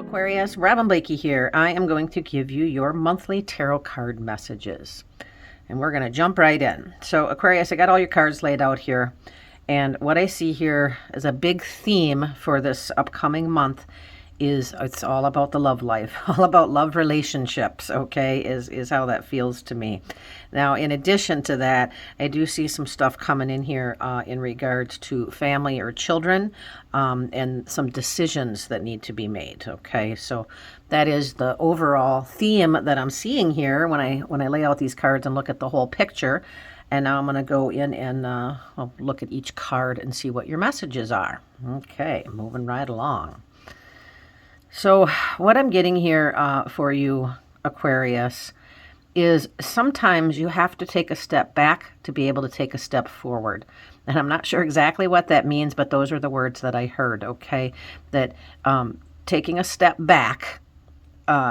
Aquarius, Robin Blakey here. I am going to give you your monthly tarot card messages. And we're going to jump right in. So Aquarius, I got all your cards laid out here. And what I see here is a big theme for this upcoming month is it's all about the love life, all about love relationships, okay, is how that feels to me. Now, in addition to that, I do see some stuff coming in here in regards to family or children and some decisions that need to be made, okay? So that is the overall theme that I'm seeing here when I lay out these cards and look at the whole picture. And now I'm going to go in and I'll look at each card and see what your messages are. Okay, moving right along. So what I'm getting here for you, Aquarius, is sometimes you have to take a step back to be able to take a step forward. And I'm not sure exactly what that means, but those are the words that I heard, okay? That taking a step back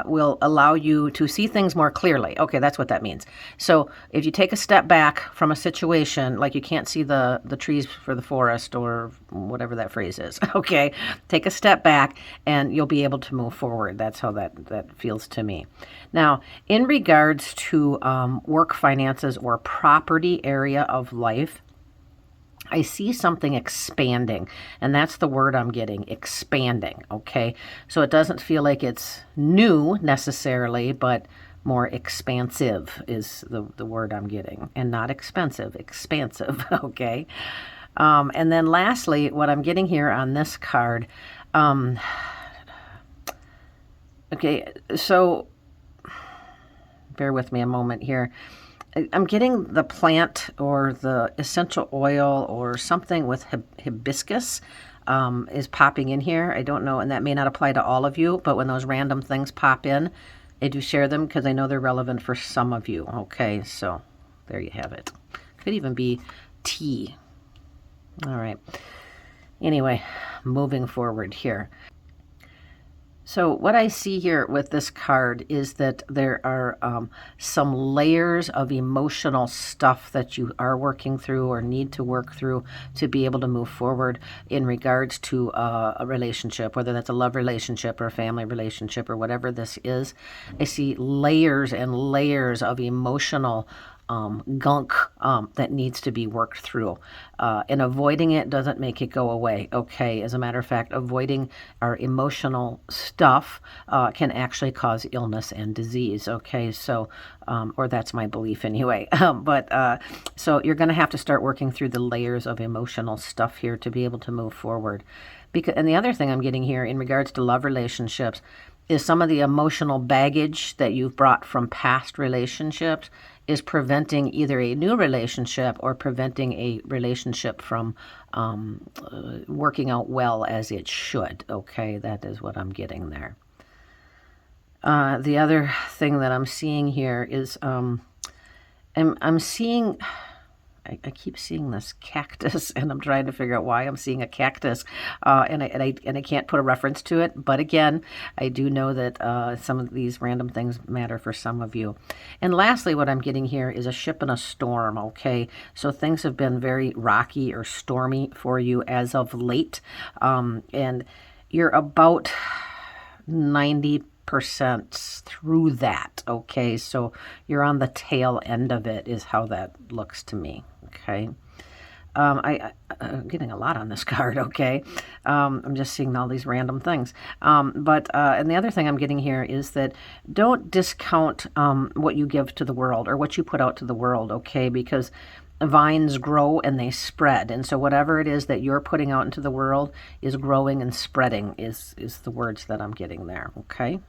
will allow you to see things more clearly. Okay, that's what that means. So if you take a step back from a situation, like you can't see the trees for the forest or whatever that phrase is, okay, take a step back and you'll be able to move forward. That's how that feels to me. Now, in regards to work, finances, or property area of life, I see something expanding, and that's the word I'm getting, expanding, okay? So it doesn't feel like it's new necessarily, but more expansive is the word I'm getting, and not expensive, expansive, okay? And then lastly, what I'm getting here on this card, okay, so bear with me a moment here. I'm getting the plant or the essential oil or something with hibiscus is popping in here. I don't know, and that may not apply to all of you, but when those random things pop in, I do share them because I know they're relevant for some of you. Okay, so there you have it. Could even be tea. All right. Anyway, moving forward here. So what I see here with this card is that there are some layers of emotional stuff that you are working through or need to work through to be able to move forward in regards to a relationship, whether that's a love relationship or a family relationship or whatever this is. I see layers and layers of emotional gunk that needs to be worked through. And avoiding it doesn't make it go away, okay? As a matter of fact, avoiding our emotional stuff can actually cause illness and disease, okay? So, or that's my belief anyway. So you're going to have to start working through the layers of emotional stuff here to be able to move forward. And the other thing I'm getting here in regards to love relationships is some of the emotional baggage that you've brought from past relationships is preventing either a new relationship or preventing a relationship from working out well as it should. Okay, that is what I'm getting there. The other thing that I'm seeing here is I'm seeing... I keep seeing this cactus, and I'm trying to figure out why I'm seeing a cactus, and I can't put a reference to it. But again, I do know that some of these random things matter for some of you. And lastly, what I'm getting here is a ship in a storm. Okay, so things have been very rocky or stormy for you as of late, and you're about 90% through that, okay? So you're on the tail end of it is how that looks to me, okay? I'm getting a lot on this card, okay? I'm just seeing all these random things. And the other thing I'm getting here is that don't discount what you give to the world or what you put out to the world, okay? Because vines grow and they spread, and so whatever it is that you're putting out into the world is growing and spreading is the words that I'm getting there, okay?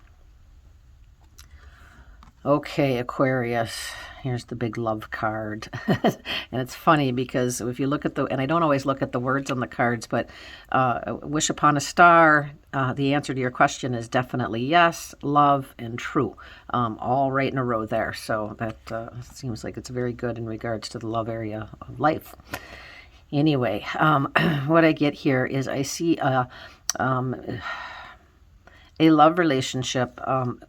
Okay, Aquarius, here's the big love card. And it's funny because if you look at and I don't always look at the words on the cards, but wish upon a star, the answer to your question is definitely yes, love, and true. All right in a row there. So that seems like it's very good in regards to the love area of life. Anyway, what I get here is I see a love relationship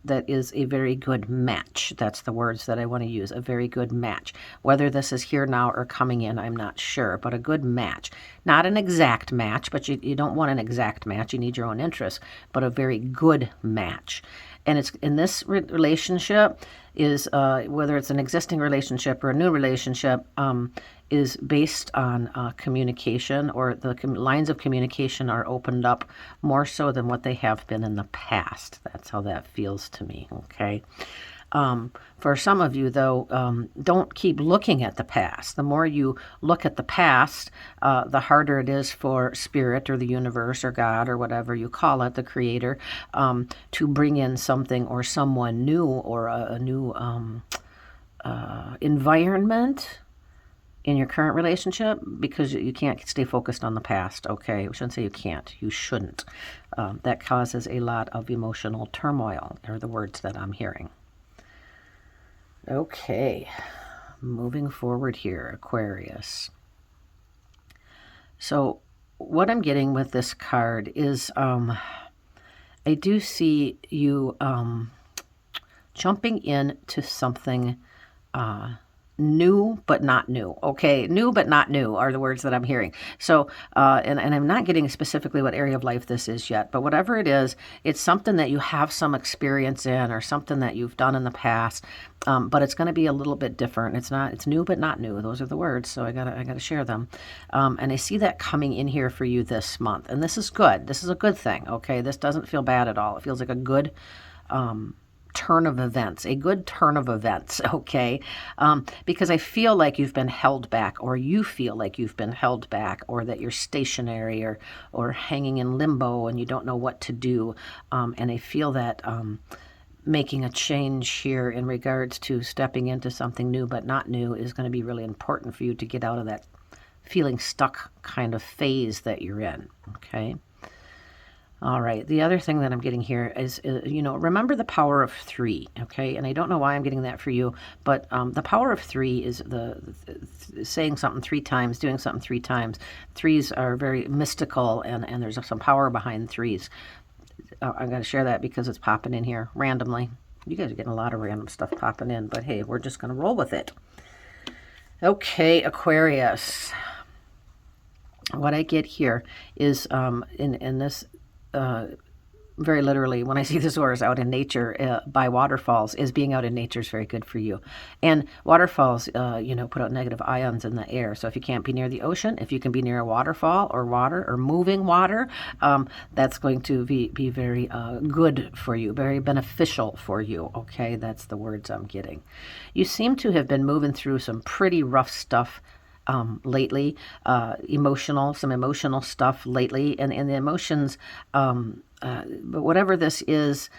that is a very good match. That's the words that I want to use, a very good match. Whether this is here now or coming in, I'm not sure, but a good match. Not an exact match, but you don't want an exact match. You need your own interests, but a very good match. And it's in this relationship is whether it's an existing relationship or a new relationship, is based on communication, or the lines of communication are opened up more so than what they have been in the past. That's how that feels to me, okay? For some of you, though, don't keep looking at the past. The more you look at the past, the harder it is for Spirit or the universe or God or whatever you call it, the Creator, to bring in something or someone new, or a new environment in your current relationship, because you can't stay focused on the past, okay? I shouldn't say you can't. You shouldn't. That causes a lot of emotional turmoil, are the words that I'm hearing. Okay, moving forward here, Aquarius. So what I'm getting with this card is I do see you jumping into something new but not new. Okay, new but not new are the words that I'm hearing. So, and I'm not getting specifically what area of life this is yet, but whatever it is, it's something that you have some experience in, or something that you've done in the past, but it's going to be a little bit different. It's new but not new. Those are the words, so I gotta share them. And I see that coming in here for you this month, and this is good. This is a good thing. Okay, this doesn't feel bad at all. It feels like a good turn of events, a good turn of events, okay? Because I feel like you've been held back, or you feel like you've been held back, or that you're stationary, or hanging in limbo and you don't know what to do. And I feel that making a change here in regards to stepping into something new but not new is going to be really important for you to get out of that feeling stuck kind of phase that you're in, okay? All right. The other thing that I'm getting here is, remember the power of 3, okay? And I don't know why I'm getting that for you, but the power of 3 is saying something 3 times, doing something 3 times. 3s are very mystical, and there's some power behind 3s. I'm going to share that because it's popping in here randomly. You guys are getting a lot of random stuff popping in, but hey, we're just going to roll with it. Okay, Aquarius. What I get here is in this... very literally, when I see the Zors out in nature by waterfalls, is being out in nature is very good for you. And waterfalls, put out negative ions in the air. So if you can't be near the ocean, if you can be near a waterfall or water or moving water, that's going to be very good for you, very beneficial for you. Okay, that's the words I'm getting. You seem to have been moving through some pretty rough stuff lately, some emotional stuff lately, and the emotions, but whatever this is,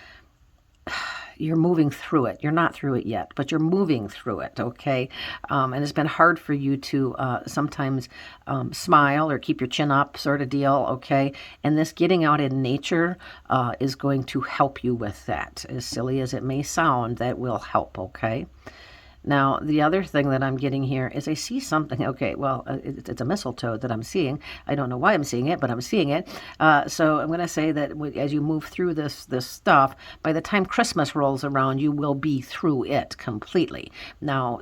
you're moving through it. You're not through it yet, but you're moving through it, okay? And it's been hard for you to sometimes smile or keep your chin up sort of deal, okay? And this getting out in nature is going to help you with that. As silly as it may sound, that will help, okay? Now, the other thing that I'm getting here is I see something. Okay, well, it's a mistletoe that I'm seeing. I don't know why I'm seeing it, but I'm seeing it. So I'm going to say that as you move through this stuff, by the time Christmas rolls around, you will be through it completely. Now,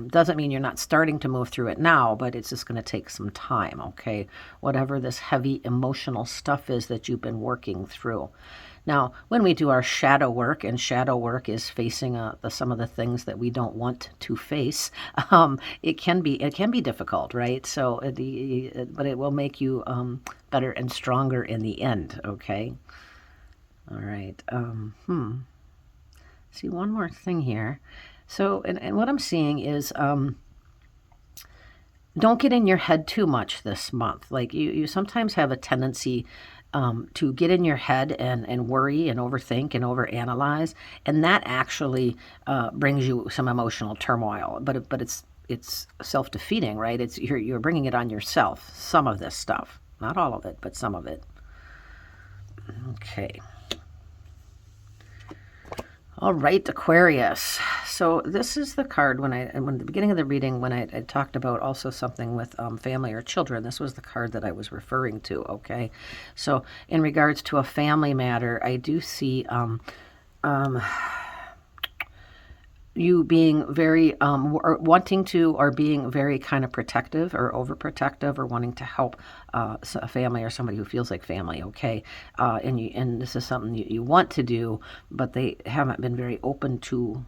doesn't mean you're not starting to move through it now, but it's just going to take some time, okay? Whatever this heavy emotional stuff is that you've been working through. Now, when we do our shadow work, and shadow work is facing some of the things that we don't want to face, it can be difficult, right? So, but it will make you better and stronger in the end. Okay. All right. See, one more thing here. So, and what I'm seeing is, don't get in your head too much this month. Like you sometimes have a tendency to get in your head and worry and overthink and overanalyze, and that actually brings you some emotional turmoil. But it's self-defeating, right? It's you're bringing it on yourself. Some of this stuff, not all of it, but some of it. Okay. All right, Aquarius. So this is the card when at the beginning of the reading, when I talked about also something with family or children, this was the card that I was referring to, okay? So in regards to a family matter, I do see you being very or wanting to, or being very kind of protective or overprotective, or wanting to help a family or somebody who feels like family, okay? And this is something you want to do, but they haven't been very open to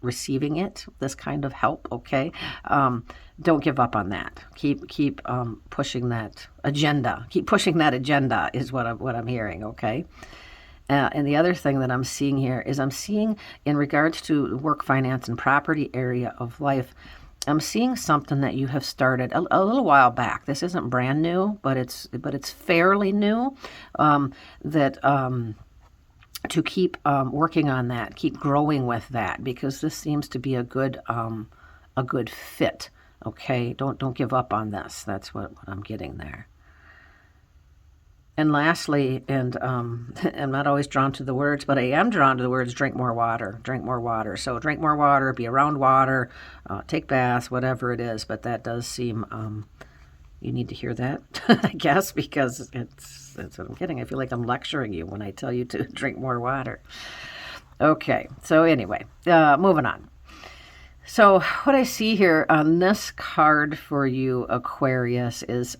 receiving it, this kind of help, okay? Don't give up on that. Keep pushing that agenda. Keep pushing that agenda is what I'm hearing, okay? And the other thing that I'm seeing here is I'm seeing, in regards to work, finance, and property area of life, I'm seeing something that you have started a little while back. This isn't brand new, but it's fairly new. To keep working on that, keep growing with that, because this seems to be a good fit. Okay, don't give up on this. That's what I'm getting there. And lastly, and I'm not always drawn to the words, but I am drawn to the words drink more water, drink more water. So drink more water, be around water, take baths, whatever it is. But that does seem, you need to hear that, I guess, because that's what I'm getting. I feel like I'm lecturing you when I tell you to drink more water. Okay, so anyway, moving on. So what I see here on this card for you, Aquarius, is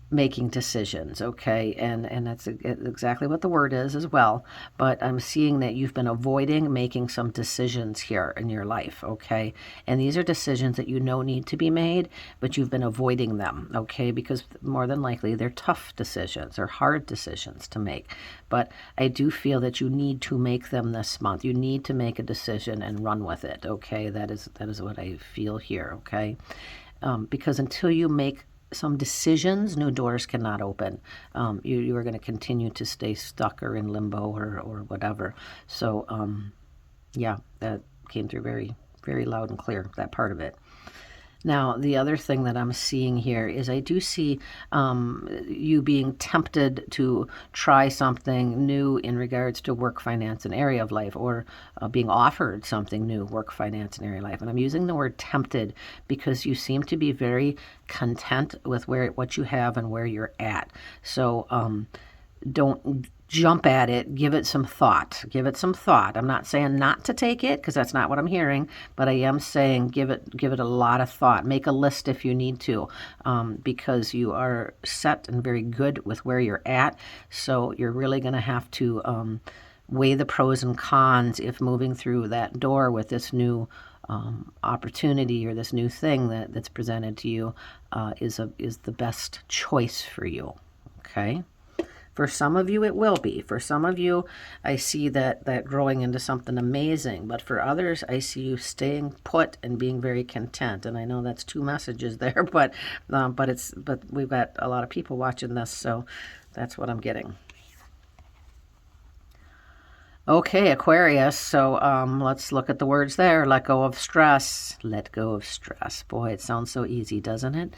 making decisions, okay? And that's exactly what the word is as well. But I'm seeing that you've been avoiding making some decisions here in your life, okay? And these are decisions that you know need to be made, but you've been avoiding them, okay? Because more than likely they're tough decisions or hard decisions to make. But I do feel that you need to make them this month. You need to make a decision and run with it, okay? That is what I feel here, okay? Because until you make some decisions, new doors cannot open. You are going to continue to stay stuck or in limbo or whatever. So, yeah, that came through very, very loud and clear, that part of it. Now, the other thing that I'm seeing here is I do see you being tempted to try something new in regards to work, finance, and area of life, or being offered something new, work, finance, and area of life. And I'm using the word tempted because you seem to be very content with what you have and where you're at. So don't jump at it. Give it some thought. I'm not saying not to take it, because that's not what I'm hearing, but I am saying give it a lot of thought. Make a list if you need to, because you are set and very good with where you're at. So you're really going to have to weigh the pros and cons if moving through that door with this new opportunity or this new thing that's presented to you is the best choice for you. Okay. For some of you, it will be. For some of you, I see that growing into something amazing. But for others, I see you staying put and being very content. And I know that's two messages there, but we've got a lot of people watching this, so that's what I'm getting. Okay, Aquarius, so let's look at the words there. Let go of stress. Let go of stress. Boy, it sounds so easy, doesn't it?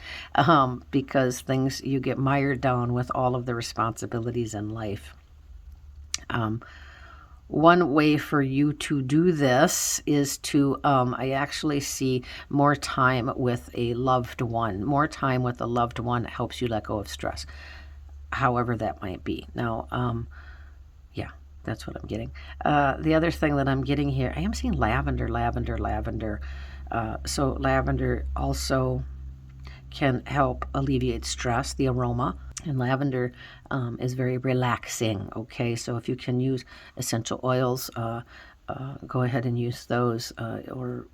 Because you get mired down with all of the responsibilities in life. One way for you to do this is to, I actually see more time with a loved one. More time with a loved one helps you let go of stress, however that might be. Now, yeah. That's what I'm getting. The other thing that I'm getting here, I am seeing lavender. So lavender also can help alleviate stress, the aroma. And lavender is very relaxing, okay? So if you can use essential oils, go ahead and use those, or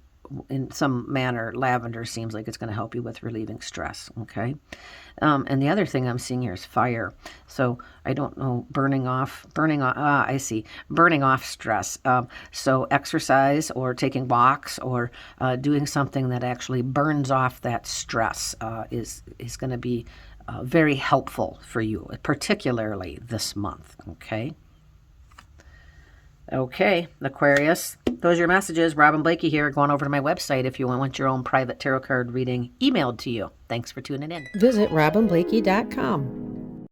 in some manner, lavender seems like it's going to help you with relieving stress, okay? And the other thing I'm seeing here is fire. So I don't know, burning off stress. So exercise or taking walks or doing something that actually burns off that stress is going to be very helpful for you, particularly this month, okay? Okay, Aquarius, those are your messages. Robin Blakey here, going over to my website if you want your own private tarot card reading emailed to you. Thanks for tuning in. Visit robinblakey.com.